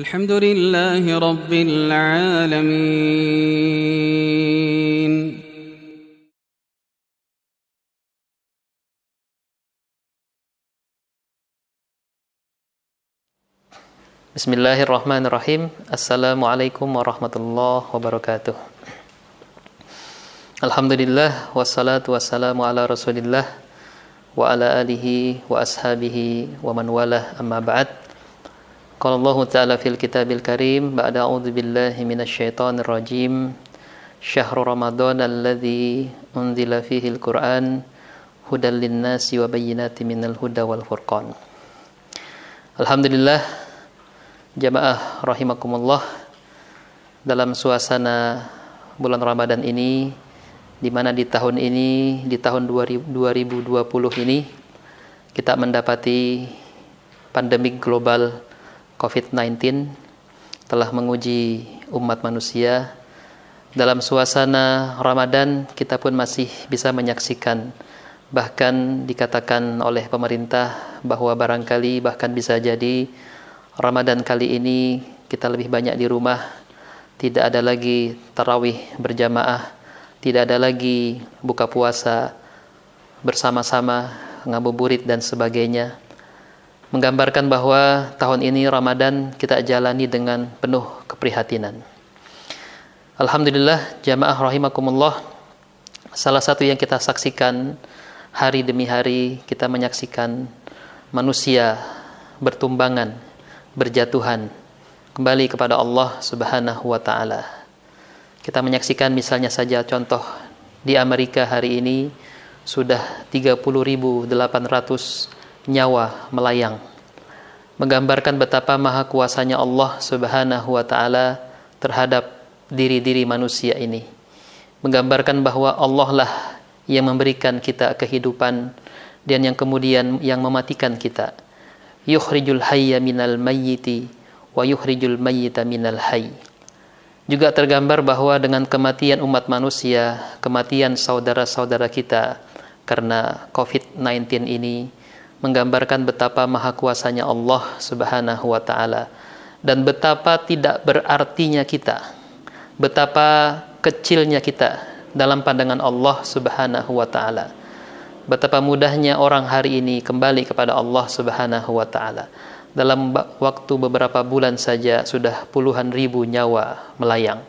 الحمد لله رب العالمين. Bismillahirrahmanirrahim. Assalamualaikum warahmatullahi wabarakatuh. Alhamdulillah, wassalatu wassalamu ala rasulillah wa ala alihi wa ashabihi wa man walah, amma ba'd. Qala Allah ta'ala fil kitabil karim, ba'da a'udzu billahi minasyaitonir rajim. Syahrul Ramadan alladzi unzila fihil Qur'an hudal linnasi wa bayyinatin minal huda wal furqan. Alhamdulillah, jamaah rahimakumullah, dalam suasana bulan Ramadan ini, di mana di tahun ini, di tahun 2020 ini, kita mendapati pandemi global COVID-19 telah menguji umat manusia. Dalam suasana Ramadan, kita pun masih bisa menyaksikan, bahkan dikatakan oleh pemerintah bahwa barangkali bahkan bisa jadi Ramadan kali ini kita lebih banyak di rumah, tidak ada lagi tarawih berjamaah, tidak ada lagi buka puasa bersama-sama, ngabuburit dan sebagainya. Menggambarkan bahwa tahun ini Ramadan kita jalani dengan penuh keprihatinan. Alhamdulillah, jamaah rahimakumullah, salah satu yang kita saksikan hari demi hari, kita menyaksikan manusia bertumbangan, berjatuhan kembali kepada Allah Subhanahu wa ta'ala. Kita menyaksikan misalnya saja contoh di Amerika hari ini sudah 30.800 nyawa melayang, menggambarkan betapa maha kuasanya Allah Subhanahu wa ta'ala terhadap diri-diri manusia ini, menggambarkan bahwa Allah lah yang memberikan kita kehidupan dan yang kemudian yang mematikan kita. Yukhrijul hayya minal mayyiti wa yukhrijul mayyita minal hayy. Juga tergambar bahwa dengan kematian umat manusia, kematian saudara-saudara kita karena COVID-19 ini, menggambarkan betapa maha kuasanya Allah Subhanahu wa ta'ala dan betapa tidak berartinya kita, betapa kecilnya kita dalam pandangan Allah Subhanahu wa ta'ala. Betapa mudahnya orang hari ini kembali kepada Allah Subhanahu wa ta'ala. Dalam waktu beberapa bulan saja sudah puluhan ribu nyawa melayang.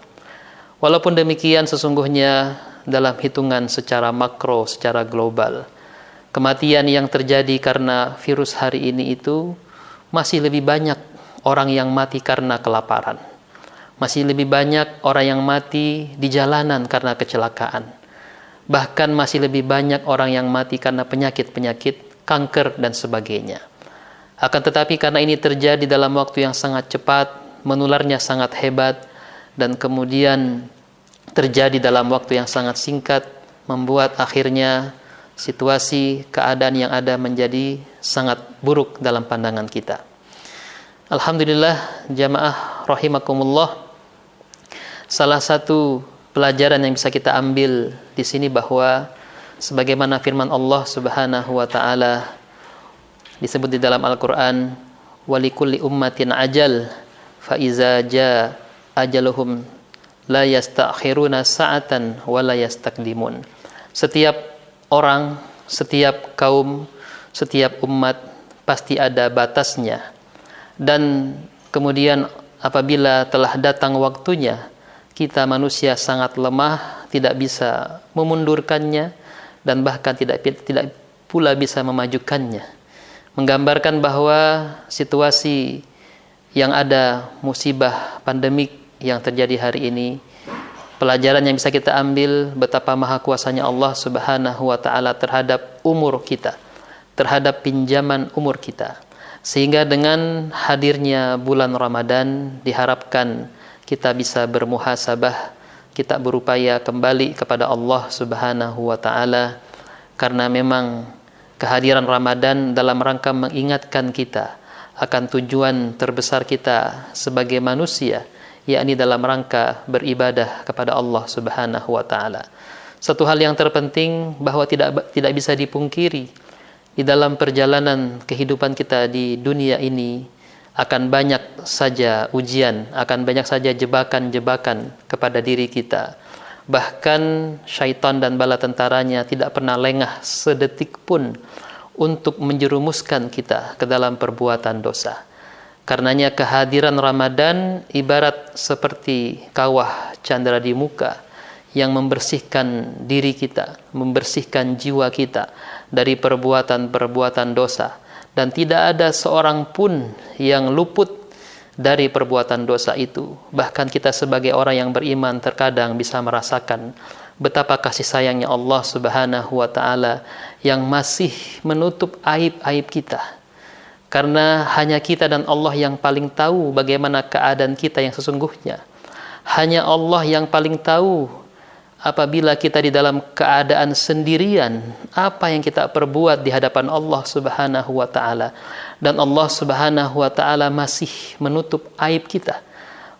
Walaupun demikian, sesungguhnya dalam hitungan secara makro, secara global, kematian yang terjadi karena virus hari ini itu masih lebih banyak orang yang mati karena kelaparan. Masih lebih banyak orang yang mati di jalanan karena kecelakaan. Bahkan masih lebih banyak orang yang mati karena penyakit-penyakit, kanker dan sebagainya. Akan tetapi karena ini terjadi dalam waktu yang sangat cepat, menularnya sangat hebat, dan kemudian terjadi dalam waktu yang sangat singkat, membuat akhirnya situasi keadaan yang ada menjadi sangat buruk dalam pandangan kita. Alhamdulillah, jamaah rahimakumullah, salah satu pelajaran yang bisa kita ambil di sini bahwa sebagaimana firman Allah Subhanahu wa ta'ala disebut di dalam Al-Qur'an, walikulli ummatin ajal fa iza jaa ajaluhum la yastakhiruna sa'atan wa la yastaqdimun. Setiap orang, setiap kaum, setiap umat pasti ada batasnya, dan kemudian apabila telah datang waktunya, kita manusia sangat lemah, tidak bisa memundurkannya dan bahkan tidak pula bisa memajukannya. Menggambarkan bahwa situasi yang ada, musibah pandemik yang terjadi hari ini, pelajaran yang bisa kita ambil betapa maha kuasanya Allah Subhanahu wa ta'ala terhadap umur kita, terhadap pinjaman umur kita. Sehingga dengan hadirnya bulan Ramadan diharapkan kita bisa bermuhasabah, kita berupaya kembali kepada Allah Subhanahu wa ta'ala, karena memang kehadiran Ramadan dalam rangka mengingatkan kita akan tujuan terbesar kita sebagai manusia, yakni dalam rangka beribadah kepada Allah Subhanahu wa ta'ala. Satu hal yang terpenting bahwa tidak bisa dipungkiri di dalam perjalanan kehidupan kita di dunia ini, akan banyak saja ujian, akan banyak saja jebakan-jebakan kepada diri kita. Bahkan syaitan dan bala tentaranya tidak pernah lengah sedetik pun untuk menjerumuskan kita ke dalam perbuatan dosa. Karenanya kehadiran Ramadan ibarat seperti kawah candra di muka yang membersihkan diri kita, membersihkan jiwa kita dari perbuatan-perbuatan dosa. Dan tidak ada seorang pun yang luput dari perbuatan dosa itu. Bahkan kita sebagai orang yang beriman terkadang bisa merasakan betapa kasih sayangnya Allah Subhanahu wa Ta'ala yang masih menutup aib-aib kita. Karena hanya kita dan Allah yang paling tahu bagaimana keadaan kita yang sesungguhnya. Hanya Allah yang paling tahu apabila kita di dalam keadaan sendirian, apa yang kita perbuat di hadapan Allah Subhanahu wa Ta'ala. Dan Allah Subhanahu wa Ta'ala masih menutup aib kita,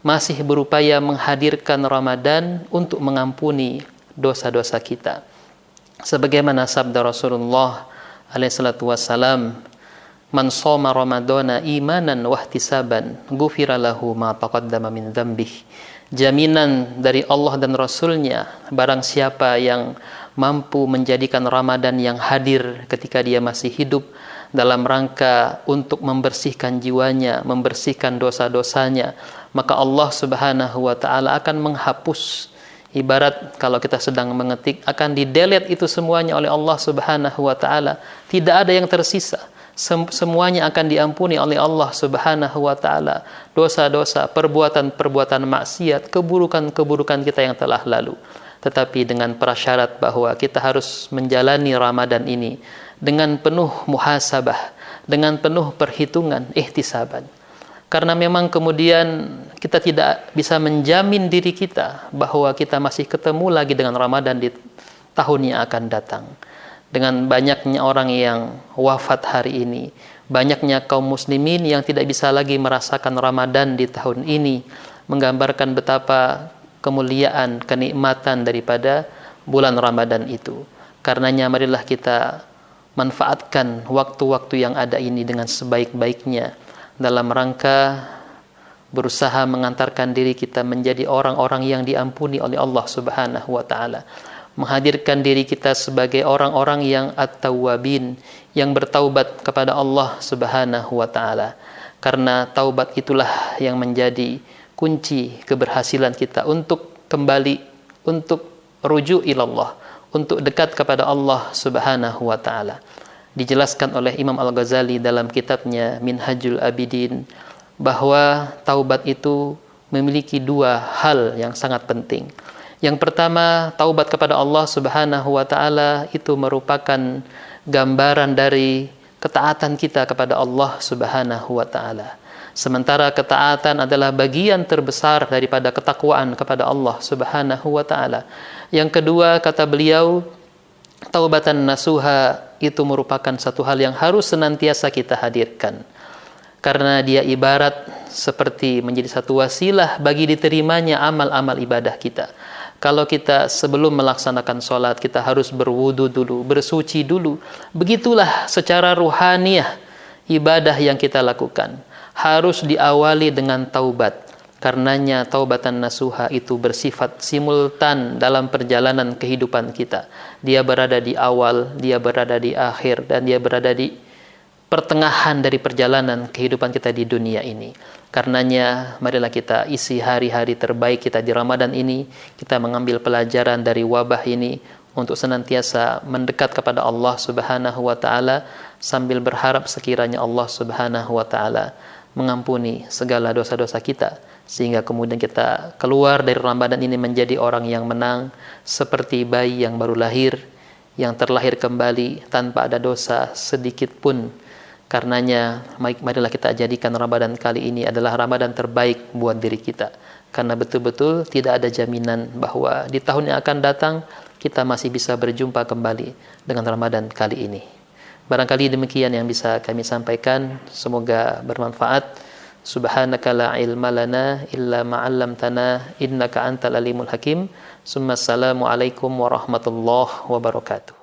masih berupaya menghadirkan Ramadan untuk mengampuni dosa-dosa kita. Sebagaimana sabda Rasulullah alaihi salatu wassalam, "Man shoma Ramadana imanan wahtisaban, ghufira lahu ma taqaddama min dzambih." Jaminan dari Allah dan Rasul-Nya, barang siapa yang mampu menjadikan Ramadan yang hadir ketika dia masih hidup dalam rangka untuk membersihkan jiwanya, membersihkan dosa-dosanya, maka Allah Subhanahu wa Ta'ala akan menghapus. Ibarat kalau kita sedang mengetik, akan di-delete itu semuanya oleh Allah Subhanahu wa Ta'ala. Tidak ada yang tersisa. Semuanya akan diampuni oleh Allah Subhanahu wa Ta'ala. Dosa-dosa, perbuatan-perbuatan maksiat, keburukan-keburukan kita yang telah lalu. Tetapi dengan prasyarat bahwa kita harus menjalani Ramadan ini dengan penuh muhasabah, dengan penuh perhitungan, ihtisaban. Karena memang kemudian kita tidak bisa menjamin diri kita bahwa kita masih ketemu lagi dengan Ramadan di tahun yang akan datang. Dengan banyaknya orang yang wafat hari ini, banyaknya kaum muslimin yang tidak bisa lagi merasakan Ramadan di tahun ini, menggambarkan betapa kemuliaan, kenikmatan daripada bulan Ramadan itu. Karenanya marilah kita manfaatkan waktu-waktu yang ada ini dengan sebaik-baiknya dalam rangka berusaha mengantarkan diri kita menjadi orang-orang yang diampuni oleh Allah Subhanahu wa Ta'ala. Menghadirkan diri kita sebagai orang-orang yang at-tawwabin, yang bertaubat kepada Allah Subhanahu wa Ta'ala. Karena taubat itulah yang menjadi kunci keberhasilan kita untuk kembali, untuk rujuk ilallah, untuk dekat kepada Allah Subhanahu wa Ta'ala. Dijelaskan oleh Imam Al-Ghazali dalam kitabnya Minhajul Abidin bahwa taubat itu memiliki dua hal yang sangat penting. Yang pertama, taubat kepada Allah Subhanahu wa Ta'ala itu merupakan gambaran dari ketaatan kita kepada Allah Subhanahu wa Ta'ala. Sementara ketaatan adalah bagian terbesar daripada ketakwaan kepada Allah Subhanahu wa Ta'ala. Yang kedua, kata beliau, taubatan nasuha itu merupakan satu hal yang harus senantiasa kita hadirkan. Karena dia ibarat seperti menjadi satu wasilah bagi diterimanya amal-amal ibadah kita. Kalau kita sebelum melaksanakan sholat, kita harus berwudu dulu, bersuci dulu. Begitulah secara ruhaniyah ibadah yang kita lakukan. Harus diawali dengan taubat. Karenanya taubatan nasuha itu bersifat simultan dalam perjalanan kehidupan kita. Dia berada di awal, dia berada di akhir, dan dia berada di pertengahan dari perjalanan kehidupan kita di dunia ini. Karenanya marilah kita isi hari-hari terbaik kita di Ramadan ini, kita mengambil pelajaran dari wabah ini untuk senantiasa mendekat kepada Allah Subhanahu wa Ta'ala sambil berharap sekiranya Allah Subhanahu wa Ta'ala mengampuni segala dosa-dosa kita, sehingga kemudian kita keluar dari Ramadan ini menjadi orang yang menang, seperti bayi yang baru lahir, yang terlahir kembali tanpa ada dosa sedikit pun. Karenanya marilah kita jadikan Ramadan kali ini adalah Ramadan terbaik buat diri kita. Karena betul-betul tidak ada jaminan bahwa di tahun yang akan datang kita masih bisa berjumpa kembali dengan Ramadan kali ini. Barangkali demikian yang bisa kami sampaikan. Semoga bermanfaat. Subhanaka la ilma lana illa ma 'allamtana innaka antal alimul hakim. Assalamu alaikum warahmatullahi wabarakatuh.